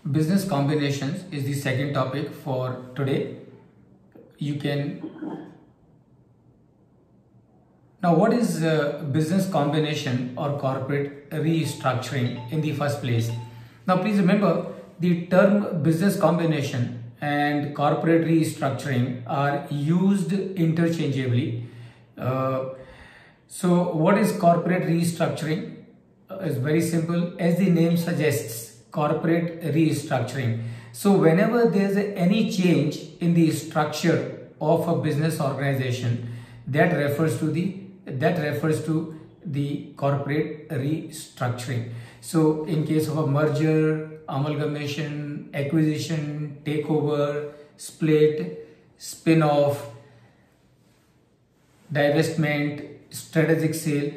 Business combinations is the second topic for today. Now, what is business combination or corporate restructuring in the first place? Now, please remember the term business combination and corporate restructuring are used interchangeably. So, what is corporate restructuring? It's very simple. As the name suggests, corporate restructuring. So, whenever there is any change in the structure of a business organization, that refers to the corporate restructuring. So in case of a merger, amalgamation, acquisition, takeover, split, spin-off, divestment, strategic sale,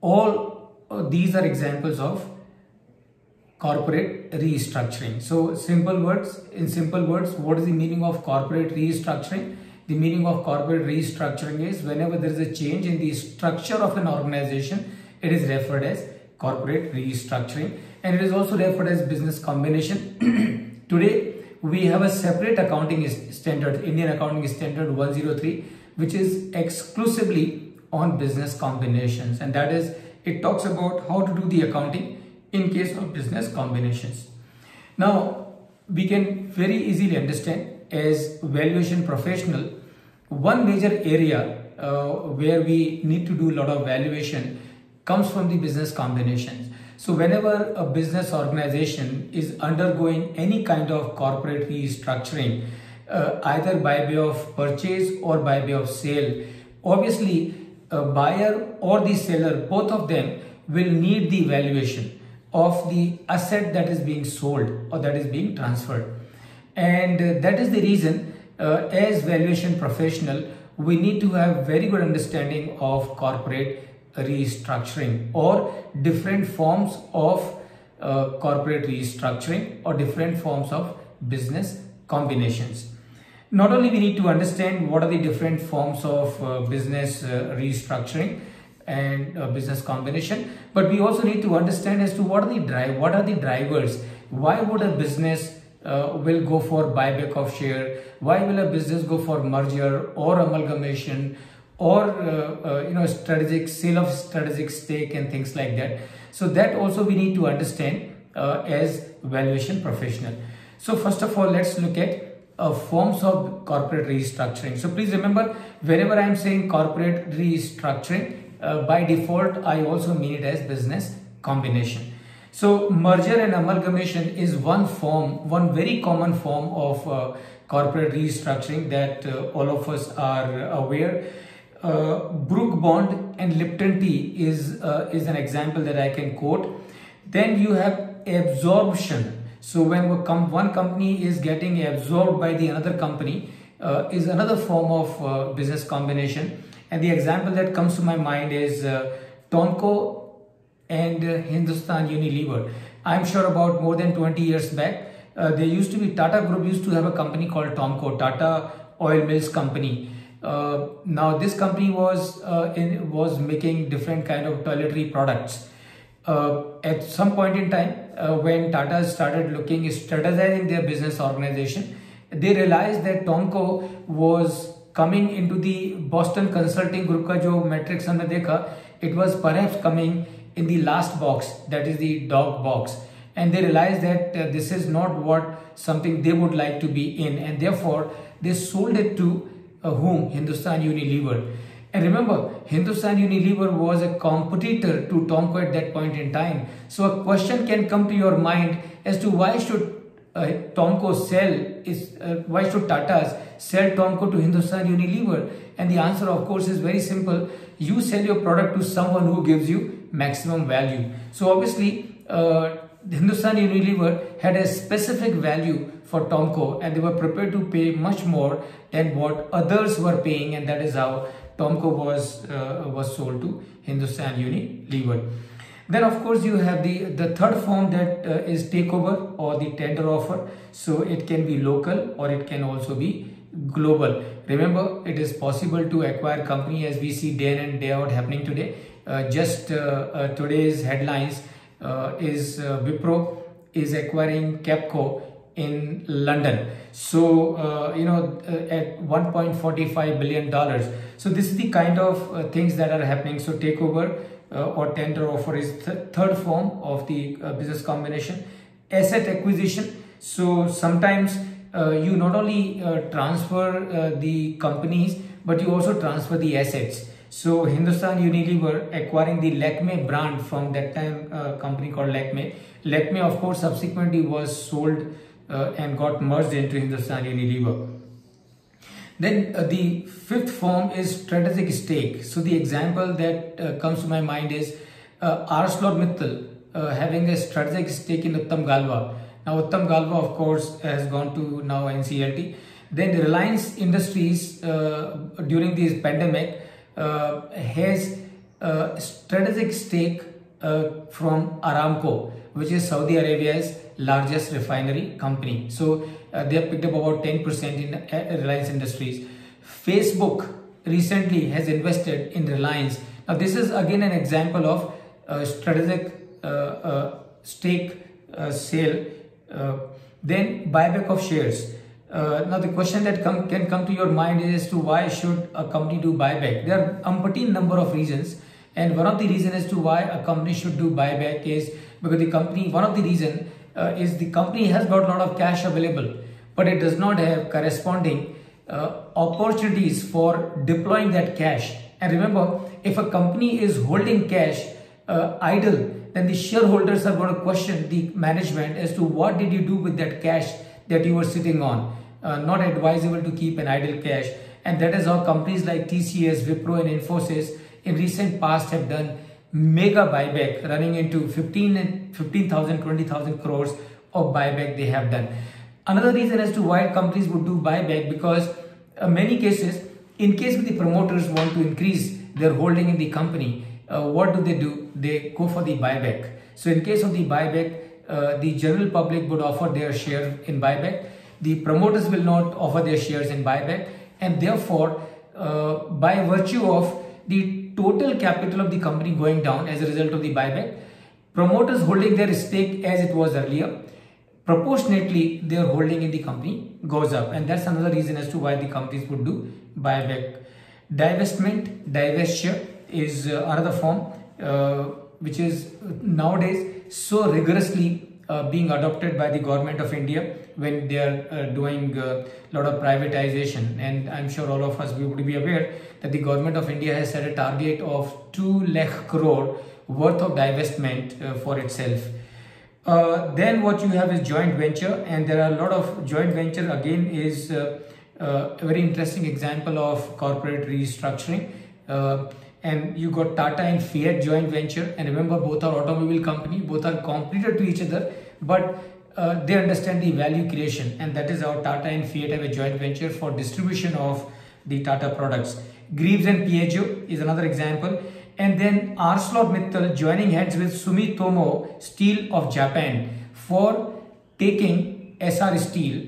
all these are examples of corporate restructuring. So in simple words, what is the meaning of corporate restructuring? The meaning of corporate restructuring is whenever there is a change in the structure of an organization, it is referred as corporate restructuring, and it is also referred as business combination. Today, we have a separate accounting standard, Indian Accounting Standard 103, which is exclusively on business combinations, and that is, it talks about how to do the accounting in case of business combinations. Now, we can very easily understand as valuation professional, one major area where we need to do a lot of valuation comes from the business combinations. So whenever a business organization is undergoing any kind of corporate restructuring, either by way of purchase or by way of sale, obviously a buyer or the seller, both of them will need the valuation of the asset that is being sold or that is being transferred. And that is the reason as valuation professional, we need to have very good understanding of corporate restructuring or different forms of corporate restructuring or different forms of business combinations. Not only we need to understand what are the different forms of business restructuring and business combination, but we also need to understand as to what are the drivers. Why would a business will go for buyback of share? Why will a business go for merger or amalgamation or strategic sale of strategic stake and things like that? So that also we need to understand as valuation professional. So first of all, let's look at forms of corporate restructuring. So please remember, whenever I am saying corporate restructuring, by default I also mean it as business combination. So merger and amalgamation is one very common form of corporate restructuring that all of us are aware. Brooke Bond and Lipton Tea is an example that I can quote. Then you have absorption. So when one company is getting absorbed by the another company is another form of business combination. And the example that comes to my mind is Tonko and Hindustan Unilever. I'm sure about more than 20 years back, there used to be, Tata Group used to have a company called Tomco, Tata Oil Mills Company. Now this company was making different kind of toiletry products. At some point in time, when Tata started strategizing their business organization, they realized that Tomco was coming into the Boston Consulting Group ka jo metrics humne dekha, it was perhaps coming in the last box, that is the dog box, and they realized that this is not something they would like to be in, and therefore they sold it to whom? Hindustan Unilever. And remember, Hindustan Unilever was a competitor to Tomco at that point in time. So a question can come to your mind as to why should why should Tata's sell Tomco to Hindustan Unilever? And the answer, of course, is very simple. You sell your product to someone who gives you maximum value. So obviously, Hindustan Unilever had a specific value for Tomco, and they were prepared to pay much more than what others were paying, and that is how Tomco was sold to Hindustan Unilever. Then of course you have the third form, that is takeover or the tender offer. So it can be local or it can also be global. Remember, it is possible to acquire company as we see day in and day out happening today. Today's headlines is Wipro is acquiring Capco in London. So, at $1.45 billion. So this is the kind of things that are happening. So takeover or tender offer is third form of the business combination. Asset acquisition. So sometimes you not only transfer the companies, but you also transfer the assets. So Hindustan Unilever acquiring the Lakme brand from that time company called Lakme. Lakme, of course, subsequently was sold and got merged into Hindustan Unilever. Then the fifth form is strategic stake. So the example that comes to my mind is ArcelorMittal having a strategic stake in Uttam Galva. Now Uttam Galva, of course, has gone to now NCLT. Then Reliance Industries during this pandemic has a strategic stake from Aramco, which is Saudi Arabia's largest refinery company. So they have picked up about 10% in Reliance Industries. Facebook recently has invested in Reliance. Now this is again an example of strategic stake sale. Then buyback of shares. Now the question that can come to your mind is to why should a company do buyback? There are umpteen number of reasons, and one of the reasons as to why a company should do buyback is because the company is the company has got a lot of cash available, but it does not have corresponding opportunities for deploying that cash. And remember, if a company is holding cash idle, then the shareholders are going to question the management as to what did you do with that cash that you were sitting on. Not advisable to keep an idle cash, and that is how companies like TCS, Wipro and Infosys in recent past have done mega buyback, running into 15,000, 20,000 crores of buyback they have done. Another reason as to why companies would do buyback, because many cases, in case the promoters want to increase their holding in the company, what do? They go for the buyback. So in case of the buyback, the general public would offer their share in buyback. The promoters will not offer their shares in buyback, and therefore, by virtue of the total capital of the company going down as a result of the buyback, promoters holding their stake as it was earlier, proportionately their holding in the company goes up, and that's another reason as to why the companies would do buyback. Divestiture is another form which is nowadays so rigorously being adopted by the government of India when they are doing a lot of privatization. And I'm sure all of us would be aware that the government of India has set a target of 2 lakh crore worth of divestment for itself. Then what you have is joint venture, and there are a lot of joint venture. Again is a very interesting example of corporate restructuring. And you got Tata and Fiat joint venture, and remember, both are automobile company, both are competitor to each other, but they understand the value creation, and that is how Tata and Fiat have a joint venture for distribution of the Tata products. Greaves and Piaggio is another example, and then ArcelorMittal joining hands with Sumitomo Steel of Japan for taking Essar Steel,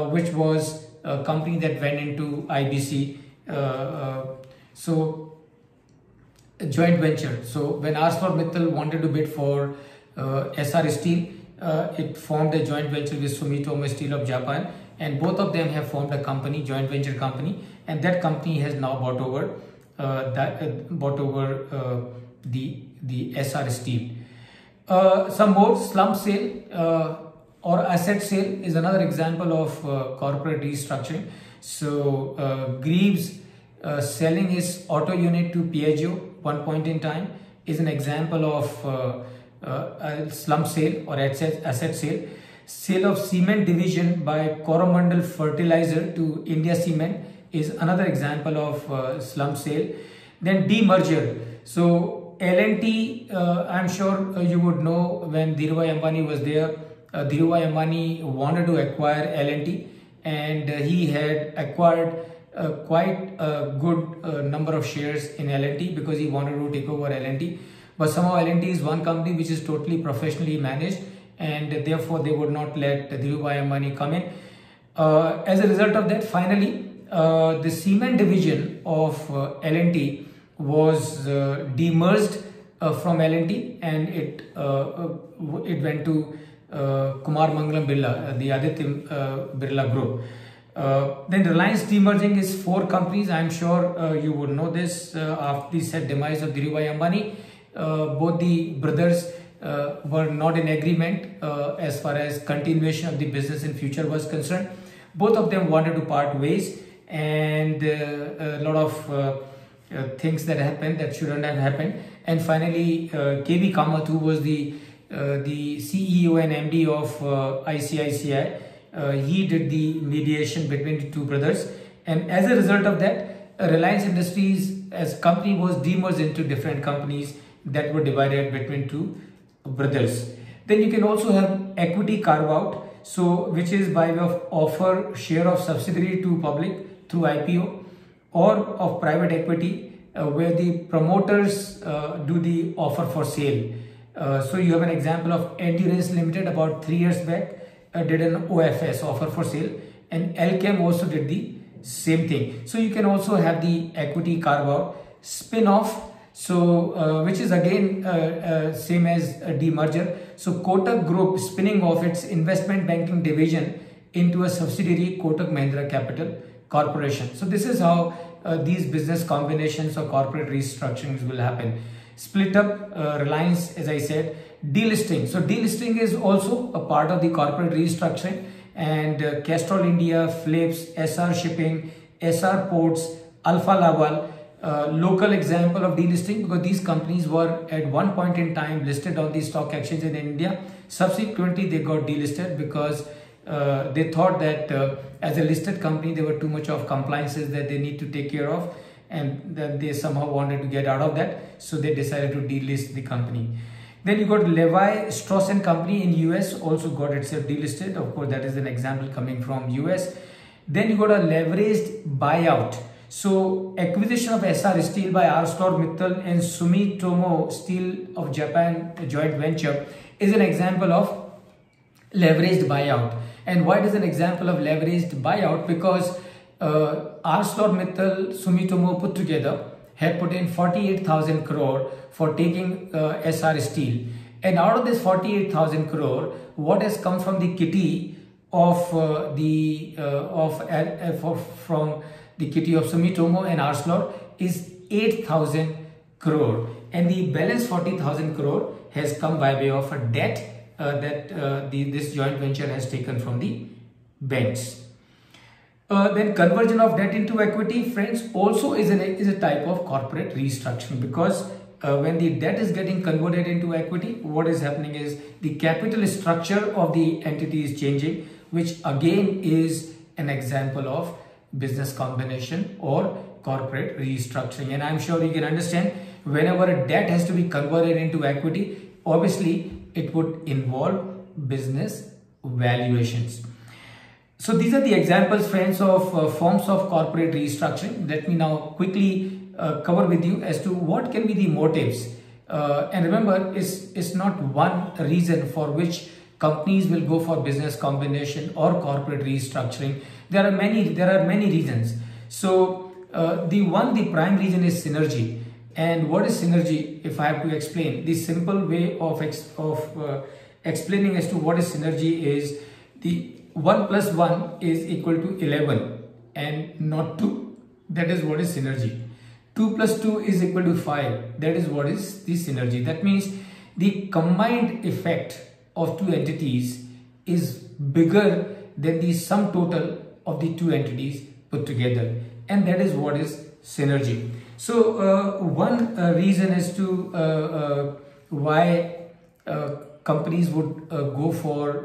which was a company that went into IBC. A joint venture. So when ArcelorMittal wanted to bid for Essar Steel, it formed a joint venture with Sumitomo Steel of Japan, and both of them have formed a company, joint venture company, and that company has now bought over the Essar Steel. Some more slump sale or asset sale is another example of corporate restructuring. So Greaves selling his auto unit to Piaggio one point in time is an example of a slump sale or asset sale. Sale of cement division by Coromandel Fertilizer to India Cement is another example of slump sale. Then demerger. So L&T, I'm sure you would know, when Dhirubhai Ambani was there, Dhirubhai Ambani wanted to acquire L&T, and he had acquired quite a good number of shares in L&T because he wanted to take over L&T. But somehow L&T is one company which is totally professionally managed, and therefore they would not let Dhirubhai Ambani come in. As a result of that, finally, the cement division of L&T was demerged from L&T, and it went to Kumar Mangalam Birla, the Aditya Birla Group. Then Reliance demerging is 4 companies. I'm sure you would know this. After the said demise of Dhirubhai Ambani, both the brothers were not in agreement as far as continuation of the business in future was concerned. Both of them wanted to part ways, and a lot of things that happened that shouldn't have happened. And finally, KB Kamath, who was the CEO and MD of ICICI, he did the mediation between the 2 brothers, and as a result of that, Reliance Industries as company was demerged into different companies that were divided between 2 brothers. Then you can also have equity carve out, so which is by way of offer share of subsidiary to public through IPO, or of private equity where the promoters do the offer for sale. So you have an example of Endurance Limited about 3 years back did an OFS, offer for sale, and Elkem also did the same thing. So you can also have the equity carve out, spin off, so which is again same as a demerger. So Kotak Group spinning off its investment banking division into a subsidiary, Kotak Mahindra Capital Corporation. So this is how these business combinations or corporate restructurings will happen. Split up Reliance, as I said, delisting. So delisting is also a part of the corporate restructuring, and Castrol India, Philips, SR Shipping, SR Ports, Alfa Laval, local example of delisting, because these companies were at one point in time listed on the stock exchange in India. Subsequently, they got delisted because they thought that as a listed company, there were too much of compliances that they need to take care of, and then they somehow wanted to get out of that, so they decided to delist the company. Then you got Levi Strauss & Company in US, also got itself delisted. Of course, that is an example coming from US. Then you got a leveraged buyout. So acquisition of SR Steel by ArcelorMittal and Sumitomo Steel of Japan, a joint venture, is an example of leveraged buyout. And why it is an example of leveraged buyout? Because ArcelorMittal, Sumitomo put together had put in 48,000 crore for taking SR Steel, and out of this 48,000 crore, what has come from the kitty of from the kitty of Sumitomo and Arcelor is 8,000 crore, and the balance 40,000 crore has come by way of a debt that this joint venture has taken from the banks. Then conversion of debt into equity, friends, also is a type of corporate restructuring, because when the debt is getting converted into equity, what is happening is the capital structure of the entity is changing, which again is an example of business combination or corporate restructuring. And I'm sure you can understand, whenever a debt has to be converted into equity, obviously it would involve business valuations. So these are the examples, friends, of forms of corporate restructuring. Let me now quickly cover with you as to what can be the motives. And remember, it's not one reason for which companies will go for business combination or corporate restructuring. There are many reasons. So the prime reason is synergy. And what is synergy? If I have to explain, the simple way of explaining as to what is synergy is the 1 plus 1 is equal to 11 and not 2. That is what is synergy. 2 plus 2 is equal to 5. That is what is the synergy. That means the combined effect of 2 entities is bigger than the sum total of the 2 entities put together. And that is what is synergy. So one reason as to why companies would go for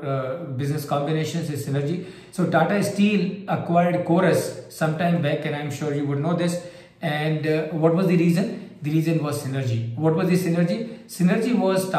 business combinations is synergy. So Tata Steel acquired Chorus sometime back, and I'm sure you would know this. And what was the reason? The reason was synergy. What was the synergy? Synergy was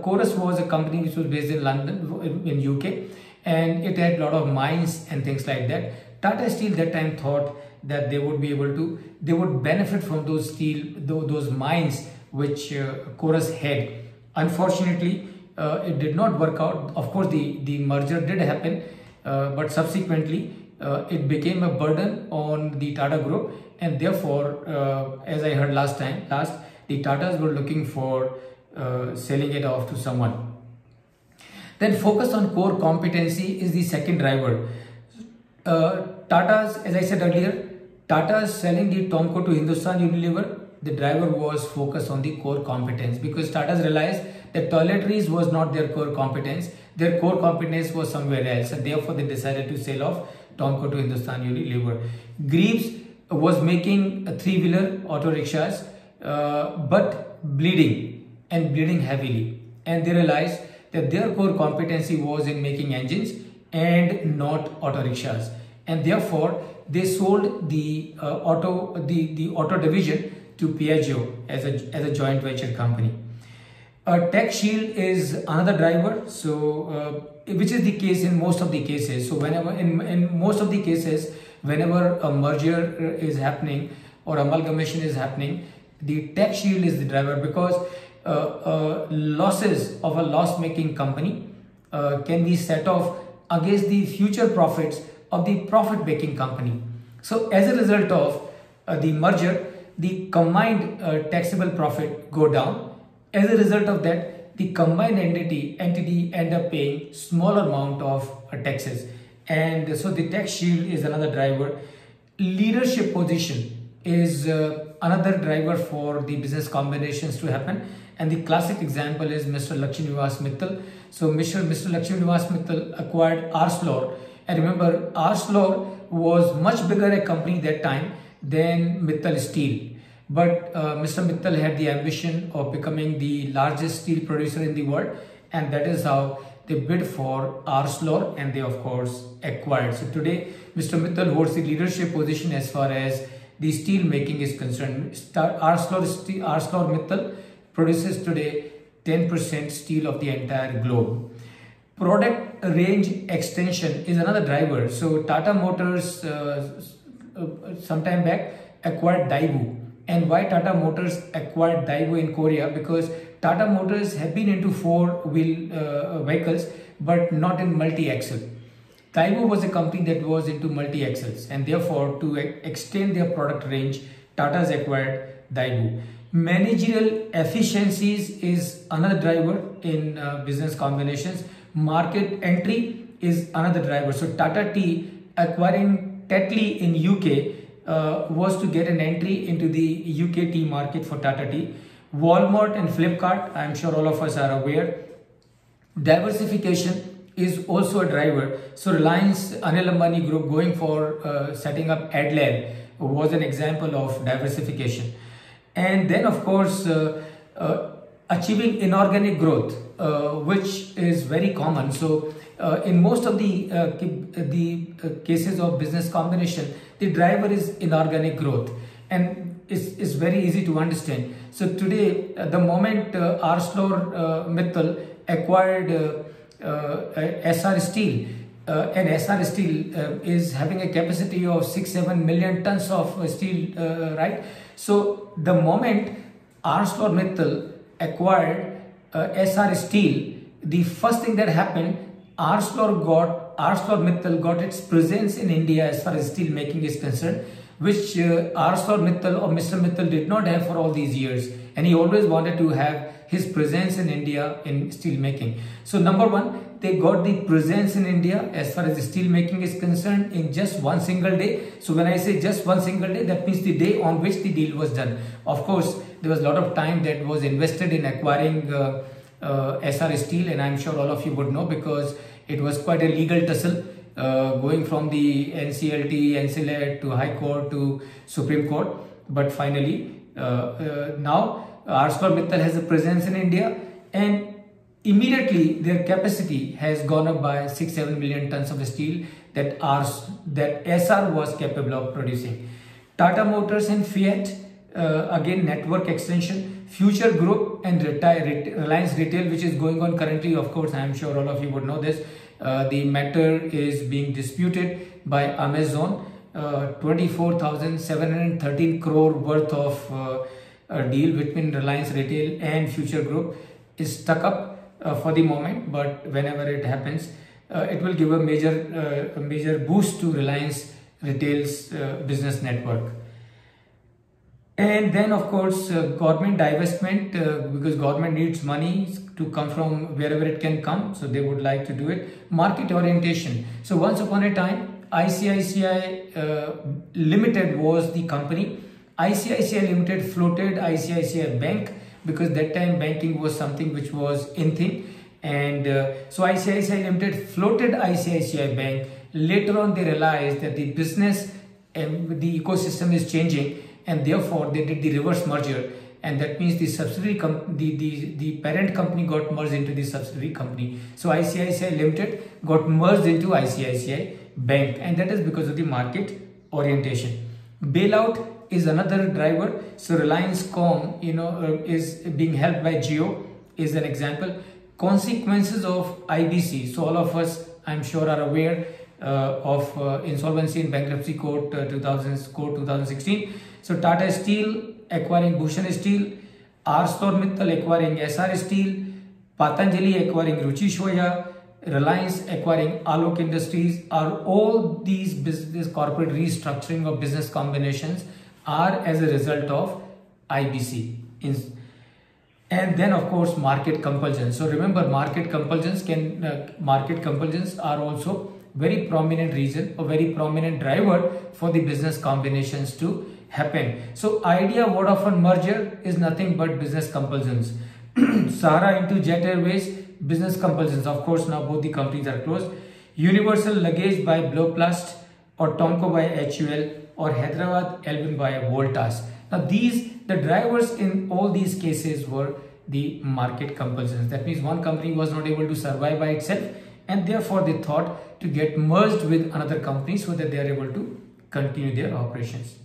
Chorus was a company which was based in London, in UK, and it had a lot of mines and things like that. Tata Steel that time thought that they would benefit from those mines which Chorus had. Unfortunately, it did not work out. Of course, the merger did happen, but subsequently it became a burden on the Tata Group, and therefore, as I heard last, the Tatas were looking for selling it off to someone. Then focus on core competency is the second driver. Tata's, as I said earlier, Tata's selling the Tomco to Hindustan Unilever. The driver was focused on the core competence, because Tata's realized that toiletries was not their core competence. Their core competence was somewhere else, and therefore they decided to sell off Tomco to Hindustan Unilever. Greaves was making three-wheeler auto rickshaws, but bleeding heavily, and they realized that their core competency was in making engines and not auto rickshaws, and therefore they sold the auto division to Piaggio as a joint venture company. Tech Shield is another driver, so which is the case in most of the cases. So whenever in most of the cases, whenever a merger is happening or amalgamation is happening, the Tech Shield is the driver, because losses of a loss-making company can be set off against the future profits of the profit-making company. So as a result of the merger, the combined taxable profit go down. As a result of that, the combined entity end up paying smaller amount of taxes, and so the tax shield is another driver. Leadership position is another driver for the business combinations to happen, and the classic example is Mr. Lakshmi Nivas Mittal. So Mr. Lakshmi Nivas Mittal acquired Arcelor, and remember, Arcelor was much bigger a company that time than Mittal Steel. But Mr. Mittal had the ambition of becoming the largest steel producer in the world, and that is how they bid for Arcelor, and they of course acquired. So today Mr. Mittal holds the leadership position as far as the steel making is concerned. Arcelor Mittal produces today 10% steel of the entire globe. Product range extension is another driver. So Tata Motors sometime back acquired Daewoo. And why Tata Motors acquired Daewoo in Korea? Because Tata Motors have been into four-wheel vehicles, but not in multi-axle. Daewoo was a company that was into multi-axles, and therefore to extend their product range, Tata's acquired Daewoo. Managerial efficiencies is another driver in business combinations. Market entry is another driver. So Tata Tea acquiring Tetley in UK was to get an entry into the UK tea market for Tata Tea. Walmart and Flipkart, I am sure all of us are aware. Diversification is also a driver. So Reliance Anil Ambani Group going for setting up AdLab was an example of diversification. And then of course achieving inorganic growth, which is very common. So in most of the cases of business combination, the driver is inorganic growth, and it's very easy to understand. So today, the moment Arcelor Mittal acquired Essar Steel, and Essar Steel is having a capacity of 6-7 million tons of steel, right? So the moment Arcelor Mittal acquired Essar Steel, the first thing that happened, Arcelor Mittal got its presence in India as far as steel making is concerned, which Arcelor Mittal or Mr. Mittal did not have for all these years, and he always wanted to have his presence in India in steel making. So number one, they got the presence in India as far as the steel making is concerned in just one single day. So when I say just one single day, that means the day on which the deal was done. Of course, there was a lot of time that was invested in acquiring Essar Steel, and I'm sure all of you would know, because it was quite a legal tussle going from the NCLT, NCLAT to High Court to Supreme Court. But finally, now Arcelor Mittal has a presence in India, and immediately their capacity has gone up by 6-7 million tons of steel that Essar was capable of producing. Tata Motors and Fiat, again network extension. Future Group and Reliance Retail, which is going on currently. Of course, I am sure all of you would know this. The matter is being disputed by Amazon. 24,713 crore worth of deal between Reliance Retail and Future Group is stuck up for the moment, but whenever it happens, it will give a major boost to Reliance Retail's business network. And then of course government divestment, because government needs money to come from wherever it can come. So they would like to do it. Market orientation. So once upon a time, ICICI Limited was the company. ICICI Limited floated ICICI Bank because that time banking was something which was in thing. And so ICICI Limited floated ICICI Bank. Later on, they realized that the business and the ecosystem is changing, and therefore they did the reverse merger. And that means the subsidiary the parent company got merged into the subsidiary company. So ICICI Limited got merged into ICICI Bank, and that is because of the market orientation. Bailout is another driver. So Reliance Com, is being helped by Jio is an example. Consequences of IBC. So all of us, I'm sure, are aware of Insolvency and Bankruptcy Code 2016. So Tata Steel acquiring Bhushan Steel, ArcelorMittal acquiring SR Steel, Patanjali acquiring Ruchi Soya, Reliance acquiring Alok Industries. Are all these business corporate restructuring of business combinations are as a result of IBC. And then of course market compulsions. So remember, market compulsions are also very prominent reason or very prominent driver for the business combinations to happen. So Idea Vodafone merger is nothing but business compulsions. Sahara into Jet Airways, business compulsions. Of course, now both the companies are closed. Universal Luggage by Bloplast, or Tomco by HUL, or Hyderabad Elbin by Voltas. Now the drivers in all these cases were the market compulsions. That means one company was not able to survive by itself, and therefore they thought to get merged with another company so that they are able to continue their operations.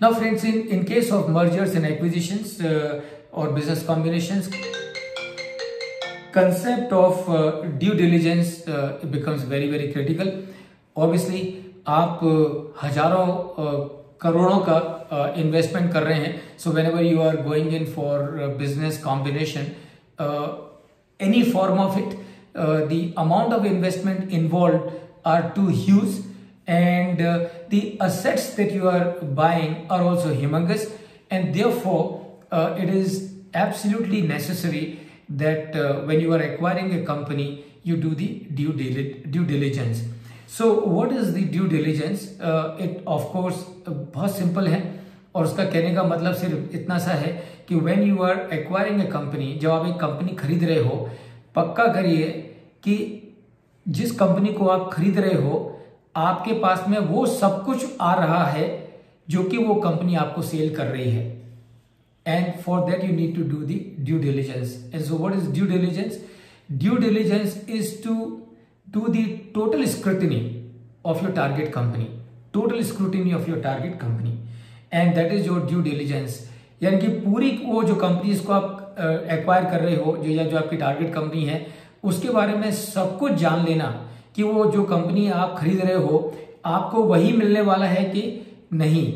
Now friends, in case of mergers and acquisitions or business combinations, concept of due diligence becomes very, very critical. Obviously, आप हजारों करोड़ों का investment कर रहे हैं. So whenever you are going in for business combination, any form of it, the amount of investment involved are too huge, and the assets that you are buying are also humongous, and therefore it is absolutely necessary that when you are acquiring a company, you do the due diligence. So what is the due diligence? It of course बहुत simple है, और उसका कहने का मतलब सिर्फ इतना सा है कि when you are acquiring a company, जब आप एक कंपनी खरीद रहे हो, पक्का करिए कि जिस कंपनी को आप खरीद रहे हो आपके पास में वो सब कुछ आ रहा है जो कि वो कंपनी आपको सेल कर रही है. And for that you need to do the due diligence. And so what is due diligence? Due diligence is to do the total scrutiny of your target company. Total scrutiny of your target company. And that is your due diligence. यानी कि पूरी वो जो companies को आप acquire कर रहे हो, जो आपकी टारगेट कंपनी है, उसके बारे में सब कुछ जान लेना कि वो जो कंपनी आप खरीद रहे हो आपको वही मिलने वाला है कि नहीं.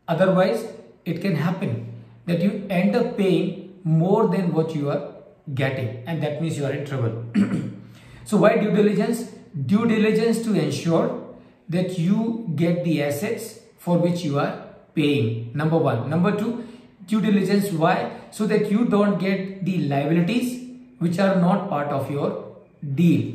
Otherwise it can happen that you end up paying more than what you are getting, and that means you are in trouble. So why due diligence? Due diligence to ensure that you get the assets for which you are paying. Number one. Number two, due diligence why? So that you don't get the liabilities which are not part of your deal.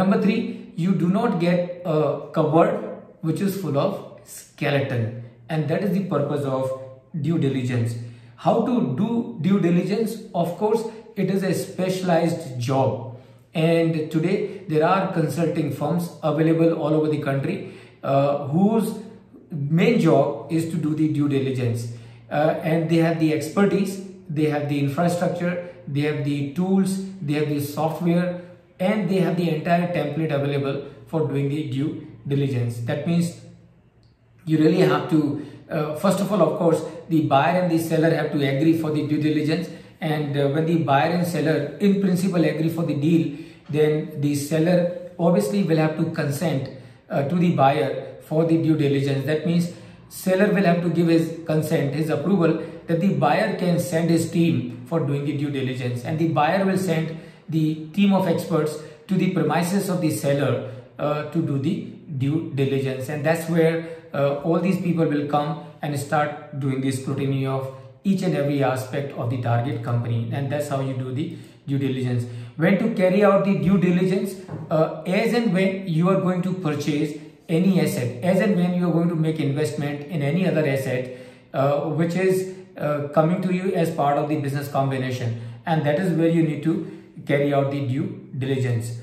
Number three, you do not get a cupboard which is full of skeleton, and that is the purpose of due diligence. How to do due diligence? Of course, it is a specialized job, and today there are consulting firms available all over the country whose main job is to do the due diligence, and they have the expertise, they have the infrastructure, they have the tools, they have the software, and they have the entire template available for doing the due diligence. That means you really have to first of all, of course, the buyer and the seller have to agree for the due diligence, and when the buyer and seller in principle agree for the deal, then the seller obviously will have to consent to the buyer for the due diligence. That means seller will have to give his consent, his approval, that the buyer can send his team for doing the due diligence, and the buyer will send the team of experts to the premises of the seller to do the due diligence. And that's where all these people will come and start doing the scrutiny of each and every aspect of the target company, and that's how you do the due diligence. When to carry out the due diligence? As and when you are going to purchase any asset, as and when you are going to make investment in any other asset which is coming to you as part of the business combination, and that is where you need to carry out the due diligence.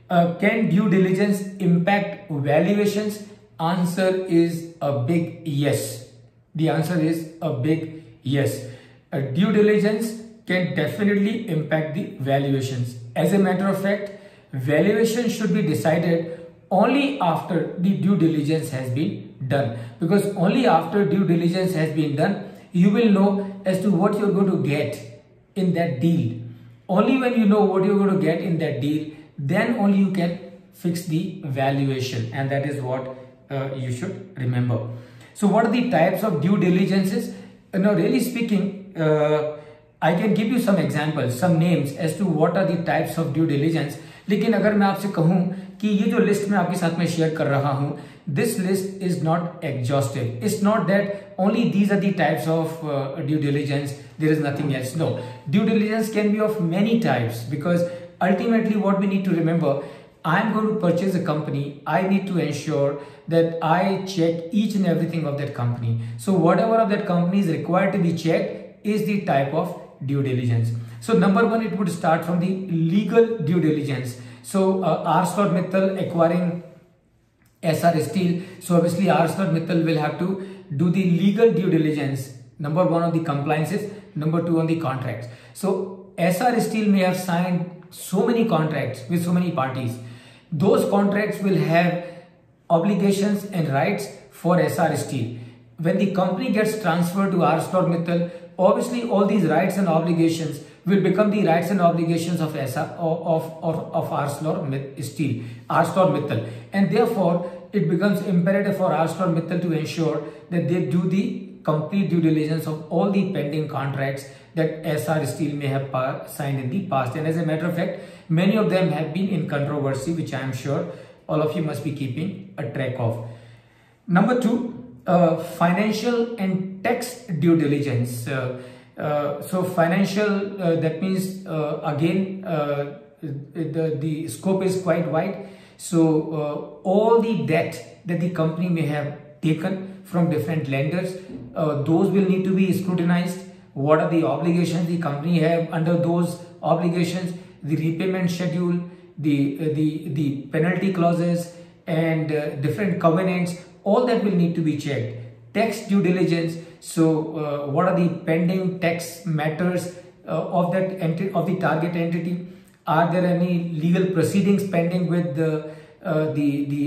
Can due diligence impact valuations? Answer is a big yes. The answer is a big yes. Due diligence can definitely impact the valuations. As a matter of fact, valuation should be decided only after the due diligence has been done, because only after due diligence has been done you will know as to what you're going to get in that deal. Only when you know what you're going to get in that deal, then only you can fix the valuation, and that is what you should remember. So what are the types of due diligences? Really speaking, I can give you some examples, some names as to what are the types of due diligence. लेकिन अगर मैं आपसे कहूं कि ये जो list मैं आपके साथ में शेयर कर रहा हूं, this list is not exhaustive. It's not that only these are the types of due diligence, there is nothing else. No, due diligence can be of many types, because ultimately what we need to remember, I'm going to purchase a company. I need to ensure that I check each and everything of that company. So whatever of that company is required to be checked is the type of due diligence. So number one, it would start from the legal due diligence. So ArcelorMittal acquiring Essar Steel. So obviously ArcelorMittal will have to do the legal due diligence. Number one on the compliances, number two on the contracts. So Essar Steel may have signed so many contracts with so many parties. Those contracts will have obligations and rights for Essar Steel. When the company gets transferred to ArcelorMittal, obviously all these rights and obligations will become the rights and obligations of ArcelorMittal, and therefore it becomes imperative for ArcelorMittal to ensure that they do the complete due diligence of all the pending contracts that Essar Steel may have signed in the past. And as a matter of fact, many of them have been in controversy, which I am sure all of you must be keeping a track of. Number two, financial and tax due diligence. So financial, that means again the scope is quite wide. So all the debt that the company may have taken from different lenders, those will need to be scrutinized. What are the obligations the company have under those obligations, the repayment schedule, the penalty clauses, and different covenants, all that will need to be checked. Tax due diligence. So what are the pending tax matters of the target entity? Are there any legal proceedings pending with the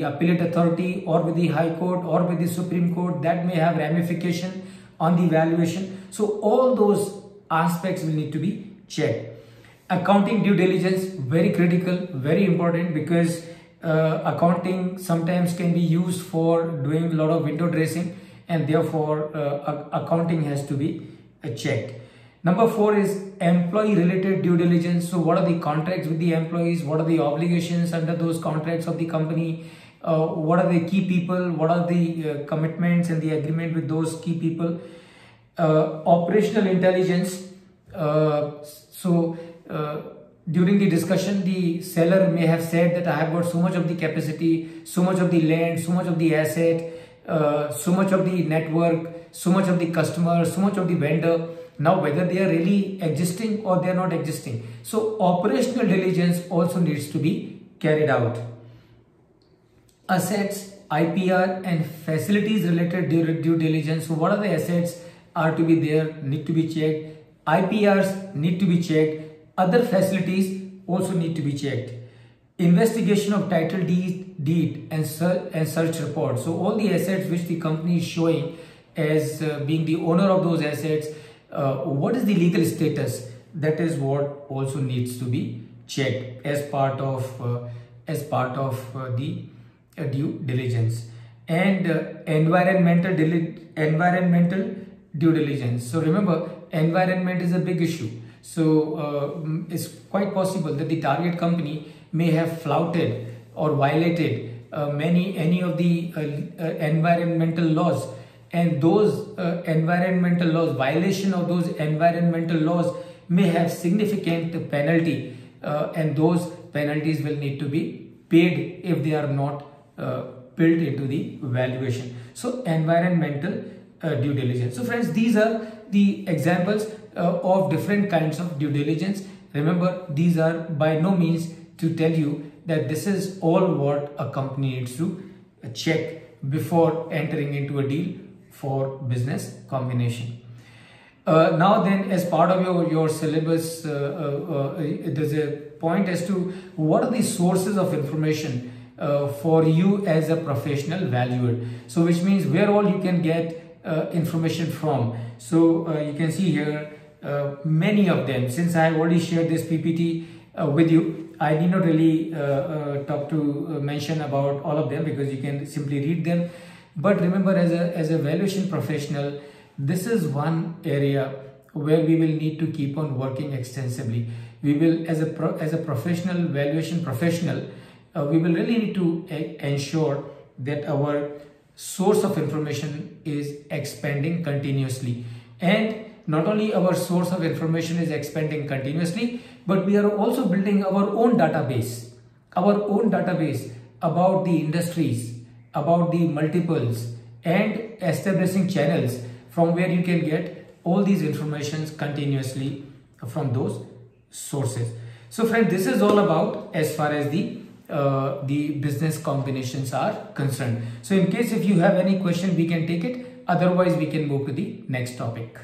appellate authority or with the High Court or with the Supreme Court that may have ramification on the valuation? So all those aspects will need to be checked. Accounting due diligence, very critical, very important, because accounting sometimes can be used for doing a lot of window dressing, and therefore accounting has to be checked. Number four is employee related due diligence. So what are the contracts with the employees? What are the obligations under those contracts of the company? What are the key people? What are the commitments and the agreement with those key people? Operational intelligence. During the discussion, the seller may have said that I have got so much of the capacity, so much of the land, so much of the asset, so much of the network, so much of the customer, so much of the vendor. Now whether they are really existing or they are not existing. So operational diligence also needs to be carried out. Assets, IPR and facilities related due diligence. So what are the assets are to be there, need to be checked. IPRs need to be checked. Other facilities also need to be checked. Investigation of title deed and search report. So all the assets which the company is showing as being the owner of those assets, what is the legal status? That is what also needs to be checked as part of the due diligence. And environmental due diligence. So remember, environment is a big issue. So it's quite possible that the target company may have flouted or violated any of the environmental laws, and those environmental laws, violation of those environmental laws may have significant penalty, and those penalties will need to be paid if they are not built into the valuation. So environmental due diligence. So friends, these are the examples of different kinds of due diligence. Remember, these are by no means to tell you that this is all what a company needs to check before entering into a deal for business combination. Now then, as part of your syllabus, there's a point as to what are the sources of information for you as a professional valuer. So which means where all you can get information from. So you can see here many of them. Since I have already shared this PPT with you, I need not really mention about all of them, because you can simply read them. But remember, as a valuation professional, this is one area where we will need to keep on working extensively. We will, as a professional valuation professional, we will really need to ensure that our source of information is expanding continuously. And not only our source of information is expanding continuously, but we are also building our own database about the industries, about the multiples, and establishing channels from where you can get all these informations continuously from those sources. So friend, this is all about as far as the business combinations are concerned. So in case if you have any question, we can take it. Otherwise, we can move to the next topic.